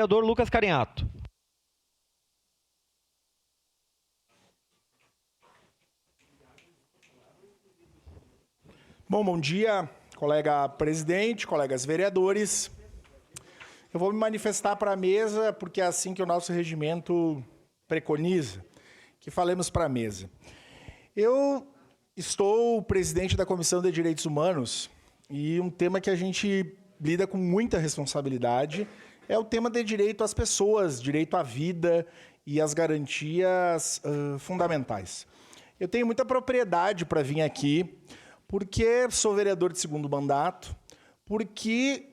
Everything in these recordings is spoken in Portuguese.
Vereador Lucas Carinhato. Bom dia, colega presidente, colegas vereadores. Eu vou me manifestar para a mesa, porque é assim que o nosso regimento preconiza, que falemos para a mesa. Eu estou presidente da Comissão de Direitos Humanos e um tema que a gente lida com muita responsabilidade é o tema de direito às pessoas, direito à vida e às garantias fundamentais. Eu tenho muita propriedade para vir aqui, porque sou vereador de segundo mandato, porque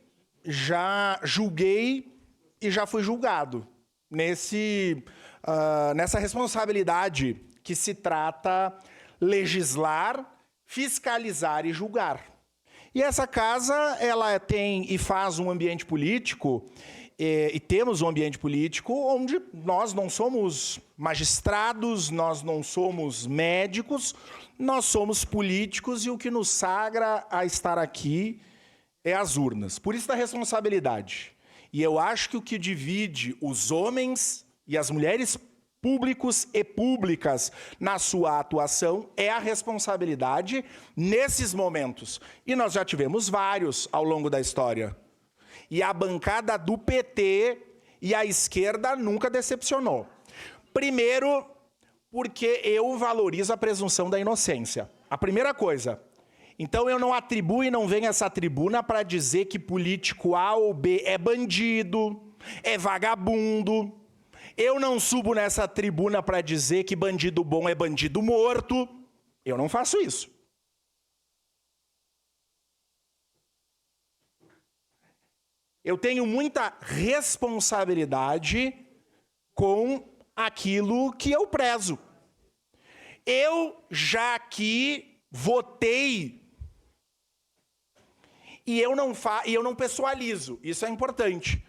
já julguei e já fui julgado nessa responsabilidade que se trata legislar, fiscalizar e julgar. E essa casa, ela tem e faz um ambiente político, e temos um ambiente político onde nós não somos magistrados, nós não somos médicos, nós somos políticos e o que nos sagra a estar aqui é as urnas. Por isso da responsabilidade. E eu acho que o que divide os homens e as mulheres públicos e públicas na sua atuação é a responsabilidade nesses momentos. E nós já tivemos vários ao longo da história. E a bancada do PT e a esquerda nunca decepcionou. Primeiro, porque eu valorizo a presunção da inocência. A primeira coisa. Então eu não atribuo e não venho a essa tribuna para dizer que político A ou B é bandido, é vagabundo. Eu não subo nessa tribuna para dizer que bandido bom é bandido morto. Eu não faço isso. Eu tenho muita responsabilidade com aquilo que eu prezo. Eu já aqui votei e eu não pessoalizo, isso é importante.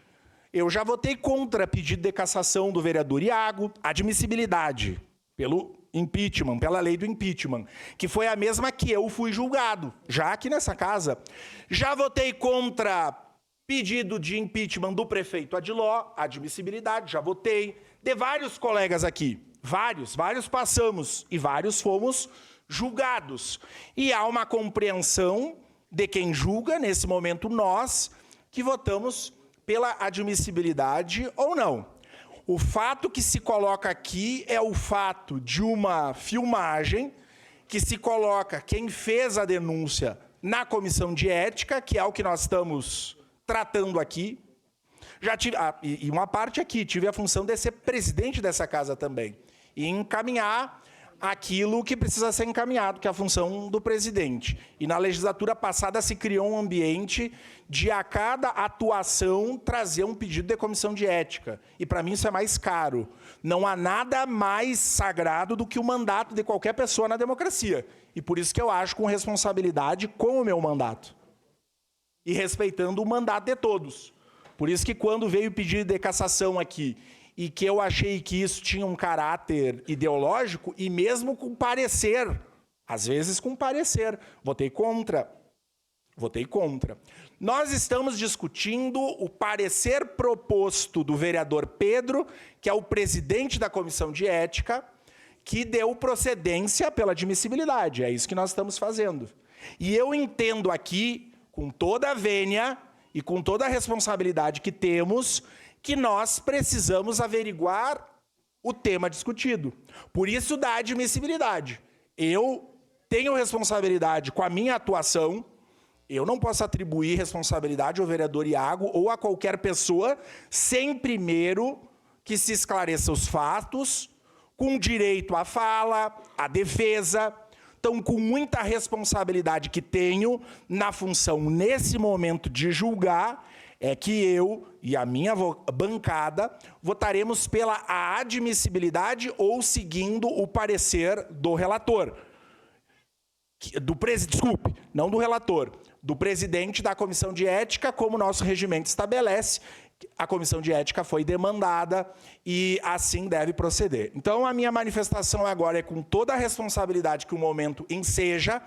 Eu já votei contra pedido de cassação do vereador Iago, admissibilidade pelo impeachment, pela lei do impeachment, que foi a mesma que eu fui julgado, já aqui nessa casa. Já votei contra pedido de impeachment do prefeito Adiló, admissibilidade, já votei. De vários colegas aqui, vários passamos e vários fomos julgados. E há uma compreensão de quem julga, nesse momento nós, que votamos pela admissibilidade ou não. O fato que se coloca aqui é o fato de uma filmagem que se coloca quem fez a denúncia na comissão de ética, que é o que nós estamos tratando aqui. Já tive, e uma parte aqui, tive a função de ser presidente dessa casa também. E encaminhar aquilo que precisa ser encaminhado, que é a função do presidente. E na legislatura passada se criou um ambiente de a cada atuação trazer um pedido de comissão de ética. E para mim isso é mais caro. Não há nada mais sagrado do que o mandato de qualquer pessoa na democracia. E por isso que eu acho com responsabilidade com o meu mandato. E respeitando o mandato de todos. Por isso que quando veio o pedido de cassação aqui, e que eu achei que isso tinha um caráter ideológico, e mesmo com parecer, às vezes com parecer, votei contra. Votei contra. Nós estamos discutindo o parecer proposto do vereador Pedro, que é o presidente da Comissão de Ética, que deu procedência pela admissibilidade. É isso que nós estamos fazendo. E eu entendo aqui, com toda a vênia e com toda a responsabilidade que temos, que nós precisamos averiguar o tema discutido. Por isso, da admissibilidade. Eu tenho responsabilidade com a minha atuação, eu não posso atribuir responsabilidade ao vereador Iago ou a qualquer pessoa sem primeiro que se esclareça os fatos, com direito à fala, à defesa. Então, com muita responsabilidade que tenho na função, nesse momento, de julgar, é que eu e a minha bancada votaremos pela admissibilidade ou seguindo o parecer do relator. Desculpe, não do relator, do presidente da Comissão de Ética, como o nosso regimento estabelece. A Comissão de Ética foi demandada e assim deve proceder. Então, a minha manifestação agora é com toda a responsabilidade que o momento enseja.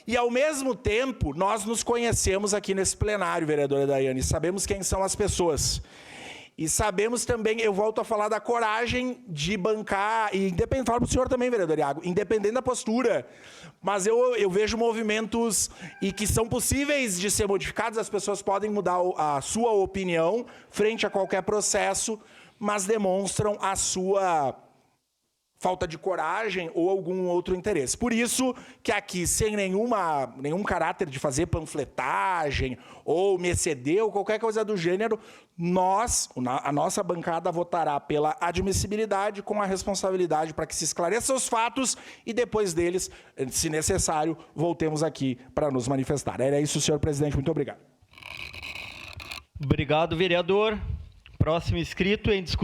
E, ao mesmo tempo, nós nos conhecemos aqui nesse plenário, vereadora Daiane, sabemos quem são as pessoas. E sabemos também, eu volto a falar da coragem de bancar, e independente, falo para o senhor também, vereador Iago, independente da postura, mas eu vejo movimentos e que são possíveis de ser modificados, as pessoas podem mudar a sua opinião frente a qualquer processo, mas demonstram a sua falta de coragem ou algum outro interesse. Por isso que aqui, sem nenhum caráter de fazer panfletagem ou me exceder ou qualquer coisa do gênero, a nossa bancada votará pela admissibilidade com a responsabilidade para que se esclareçam os fatos e depois deles, se necessário, voltemos aqui para nos manifestar. Era isso, senhor presidente. Muito obrigado. Obrigado, vereador. Próximo inscrito em discussão.